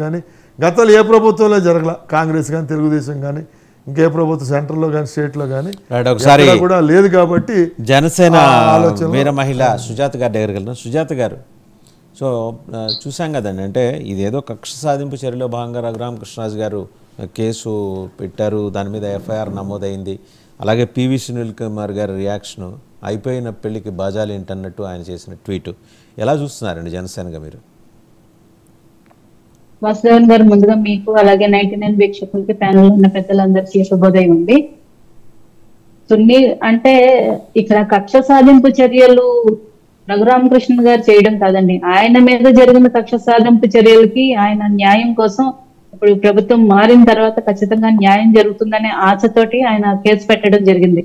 కానీ గతంలో ఏ ప్రభుత్వంలో జరగల, కాంగ్రెస్ కానీ తెలుగుదేశం కానీ ఇంకే ప్రభుత్వం సెంట్రల్లో కానీ స్టేట్లో కానీ ఒకసారి కూడా లేదు. కాబట్టి జనసేన వీర మహిళ సుజాత గారి దగ్గరికి వెళ్తున్నాం. సుజాత గారు, సో చూసాం కదండి, అంటే ఇదేదో కక్ష సాధింపు చర్యలో భాగంగా రఘురామకృష్ణరాజు గారు కేసు పెట్టారు, దాని మీద ఎఫ్ఐఆర్ నమోదైంది. అలాగే పివి సునీల్ కుమార్ గారి రియాక్షను అయిపోయిన పెళ్లికి బాజాలు ఏంటన్నట్టు ఆయన చేసిన ట్వీటు ఎలా చూస్తున్నారండి జనసేనగా మీరు? వాసుదేవన్ గారు, ముందుగా మీకు అలాగే 99 వీక్షకులకి ప్యానల్ ఉన్న పెద్దలందరికీ శుభోదయం ఉంది. సునీల్ అంటే ఇక్కడ కక్ష సాధింపు చర్యలు రఘురామకృష్ణ గారు చేయడం కాదండి, ఆయన మీద జరిగిన కక్ష సాధింపు చర్యలకి ఆయన న్యాయం కోసం ఇప్పుడు ప్రభుత్వం మారిన తర్వాత ఖచ్చితంగా న్యాయం జరుగుతుందనే ఆశతోటి ఆయన కేసు పెట్టడం జరిగింది.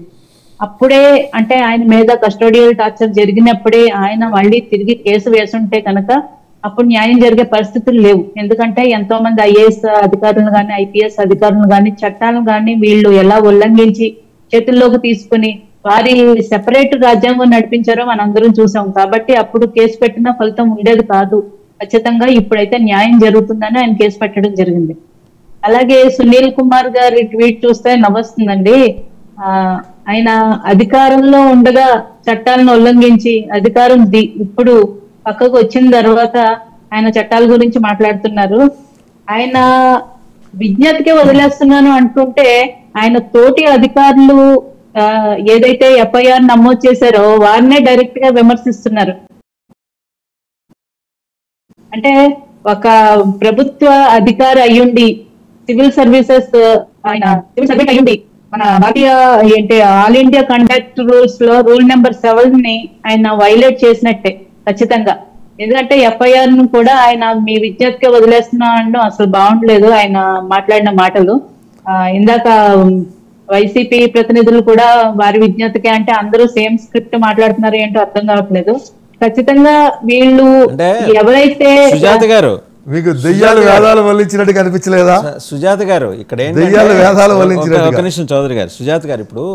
అప్పుడే అంటే ఆయన మీద కస్టోడియల్ టార్చర్ జరిగినప్పుడే ఆయన మళ్ళీ తిరిగి కేసు వేసుంటే కనుక అప్పుడు న్యాయం జరిగే పరిస్థితులు లేవు. ఎందుకంటే ఎంతో మంది ఐఏఎస్ అధికారులు కానీ ఐపీఎస్ అధికారులు కానీ చట్టాలను కానీ వీళ్ళు ఎలా ఉల్లంఘించి చేతుల్లోకి తీసుకుని వారి సెపరేట్ రాజ్యాంగం నడిపించారో మనందరం చూసాం. కాబట్టి అప్పుడు కేసు పెట్టిన ఫలితం ఉండేది కాదు. ఖచ్చితంగా ఇప్పుడైతే న్యాయం జరుగుతుందని ఆయన కేసు పెట్టడం జరిగింది. అలాగే సునీల్ కుమార్ గారి ట్వీట్ చూస్తే నవ్వొస్తుందండి. ఆయన అధికారంలో ఉండగా చట్టాలను ఉల్లంఘించి అధికారం ఇప్పుడు పక్కకు వచ్చిన తర్వాత ఆయన చట్టాల గురించి మాట్లాడుతున్నారు. ఆయన విజ్ఞతకే వదిలేస్తున్నాను అంటుంటే ఆయన తోటి అధికారులు ఏదైతే ఎఫ్ఐఆర్ నమోదు చేశారో వారినే డైరెక్ట్ గా విమర్శిస్తున్నారు. అంటే ఒక ప్రభుత్వ అధికారి అయ్యుండి సివిల్ సర్వీసెస్ ఆయన సివిల్ సర్వీస్ అయ్యుండి మన భారతీయ ఏంటి ఆల్ ఇండియా కండక్ట్ రూల్స్ లో రూల్ నెంబర్ 7 ని ఆయన వైలేట్ చేసినట్టే ఖచ్చితంగా. ఎందుకంటే ఎఫ్ఐఆర్ ను కూడా ఆయన మీ విజ్ఞతకే వదిలేస్తున్నా అనడం అసలు బాగుండలేదు ఆయన మాట్లాడిన మాటలు. ఇందాక వైసీపీ ప్రతినిధులు కూడా వారి విజ్ఞతకే అంటే అందరూ సేమ్ స్క్రిప్ట్ మాట్లాడుతున్నారు ఏంటో అర్థం కావట్లేదు. ఖచ్చితంగా వీళ్ళు ఎవరైతే సుజాత గారు మీకు దెయ్యాలు వేదాలు వల్లించినట్టు కనిపించలేదా? సుజాత గారు ఇక్కడ దెయ్యాలు వేదాలు వల్లించినట్టు. ఒక నిమిషం చౌదరి గారు, సుజాత గారు, ఇప్పుడు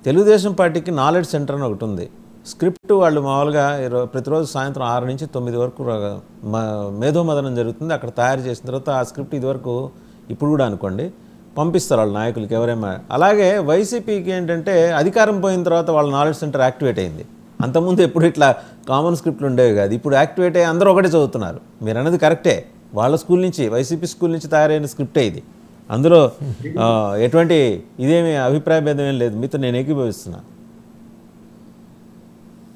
తెలుగుదేశం పార్టీకి నాలెడ్జ్ సెంటర్ అని ఒకటి ఉంది. స్క్రిప్ట్ వాళ్ళు మామూలుగా ప్రతిరోజు సాయంత్రం 6 నుంచి 9 వరకు మేధోమదనం జరుగుతుంది. అక్కడ తయారు చేసిన తర్వాత ఆ స్క్రిప్ట్ ఇదివరకు ఇప్పుడు కూడా అనుకోండి పంపిస్తారు వాళ్ళ నాయకులకి ఎవరేమో. అలాగే వైసీపీకి ఏంటంటే అధికారం పోయిన తర్వాత వాళ్ళ నాలెడ్జ్ సెంటర్ యాక్టివేట్ అయింది. అంతకుముందు ఎప్పుడు ఇట్లా కామన్ స్క్రిప్ట్లు ఉండేవి కాదు. ఇప్పుడు యాక్టివేట్ అయ్యి అందరూ ఒకటే చదువుతున్నారు. మీరు అన్నది కరెక్టే, వాళ్ళ స్కూల్ నుంచి వైసీపీ స్కూల్ నుంచి తయారైన స్క్రిప్టే ఇది. అందులో ఎటువంటి ఇదేమి అభిప్రాయ భేదం ఏం లేదు, మీతో నేను ఏకీభవిస్తున్నాను.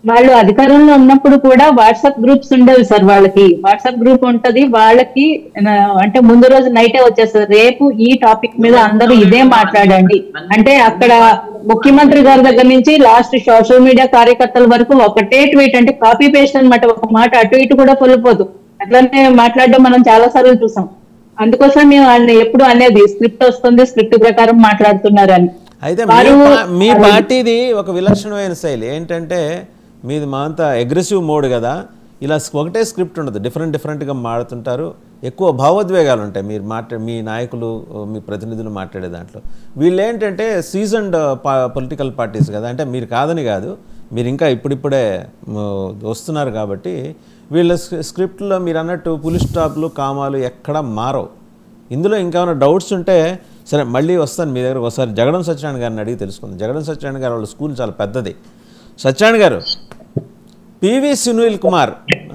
వాళ్ళు అధికారంలో ఉన్నప్పుడు కూడా వాట్సాప్ గ్రూప్స్ ఉండేవి సార్. వాళ్ళకి వాట్సాప్ గ్రూప్ ఉంటది, వాళ్ళకి అంటే ముందు రోజు నైటే వచ్చేస్తారు, రేపు ఈ టాపిక్ మీద అందరూ ఇదే మాట్లాడండి అంటే అక్కడ ముఖ్యమంత్రి గారి దగ్గర నుంచి లాస్ట్ సోషల్ మీడియా కార్యకర్తల వరకు ఒకటే ట్వీట్, అంటే కాపీ పేస్ట్ అనమాట. ఒక మాట అటు ఇటు కూడా పొలిపోదు, అట్లనే మాట్లాడడం మనం చాలా సార్లు చూసాం. అందుకోసం మేము వాళ్ళని ఎప్పుడు అనేది స్క్రిప్ట్ వస్తుంది, స్క్రిప్ట్ ప్రకారం మాట్లాడుతున్నారు అని. అయితే మీ పార్టీది ఒక విలక్షణమైన శైలి ఏంటంటే మీది మా అంతా అగ్రెసివ్ మోడ్ కదా, ఇలా ఒకటే స్క్రిప్ట్ ఉండదు, డిఫరెంట్గా మాడుతుంటారు, ఎక్కువ భావోద్వేగాలు ఉంటాయి మీరు మీ నాయకులు మీ ప్రతినిధులు మాట్లాడే దాంట్లో. వీళ్ళు ఏంటంటే సీజన్డ్ పొలిటికల్ పార్టీస్ కదా, అంటే మీరు కాదని కాదు, మీరు ఇంకా ఇప్పుడిప్పుడే వస్తున్నారు కాబట్టి వీళ్ళ స్క్రిప్ట్లో మీరు అన్నట్టు పులి స్టాప్లు కామాలు ఎక్కడ మారవు. ఇందులో ఇంకేమైనా డౌట్స్ ఉంటే సరే మళ్ళీ వస్తాను మీ దగ్గర. ఒకసారి జగడం సత్యనారాయణ గారిని అడిగి తెలుసుకుంది. జగడం సత్యనారాయణ గారు వాళ్ళ స్కూల్ చాలా పెద్దది. సత్యనారాయణ గారు, పివి సునీల్ కుమార్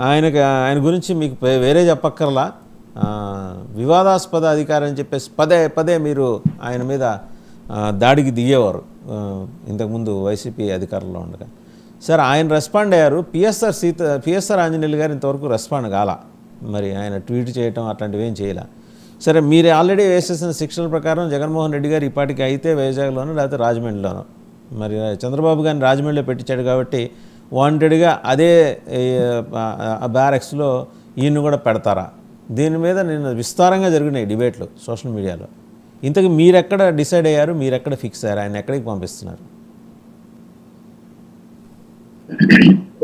ఆయన గురించి మీకు వేరే చెప్పక్కర్లా, వివాదాస్పద అధికారి అని చెప్పేసి పదే మీరు ఆయన మీద దాడికి దిగేవారు ఇంతకుముందు వైసీపీ అధికారంలో ఉండగా. సరే ఆయన రెస్పాండ్ అయ్యారు. పిఎస్ఆర్ ఆంజనేయులు గారు ఇంతవరకు రెస్పాండ్ కాల, మరి ఆయన ట్వీట్ చేయటం అట్లాంటివి ఏం చేయలే. సరే మీరు ఆల్రెడీ వేసేసిన శిక్షల ప్రకారం జగన్మోహన్ రెడ్డి గారు ఇప్పటికి అయితే వైజాగ్లోనో లేకపోతే రాజమండ్రిలోనో, మరి చంద్రబాబు గారిని రాజమండ్రిలో పెట్టించాడు కాబట్టి వాంటెడ్గా అదే బ్యారెక్స్లో ఈయన్ని కూడా పెడతారా? దీని మీద నేను విస్తారంగా జరిగినాయి డిబేట్లు సోషల్ మీడియాలో. ఇంతకు మీరెక్కడ డిసైడ్ అయ్యారు, మీరెక్కడ ఫిక్స్ అయ్యారు, ఆయన ఎక్కడికి పంపిస్తున్నారు?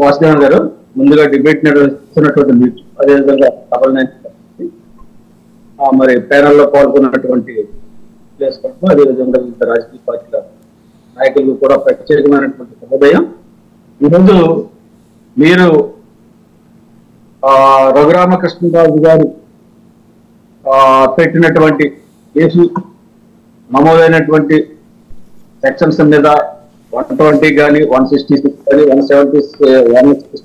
వాసుదేవన్ గారు, ముందుగా డిబేట్ నిర్వహిస్తున్నటువంటి మీరు, అదేవిధంగా మరి ప్యానల్లో పాల్గొన్నటువంటి అదేవిధంగా వివిధ రాజకీయ పార్టీల నాయకులకు కూడా ప్రత్యేకమైనటువంటి శుభోదయం. ఈరోజు మీరు రఘురామకృష్ణరాజు గారు పెట్టినటువంటి కేసు నమోదైనటువంటి సెక్షన్స్ మీద 120 కానీ 166 కానీ 170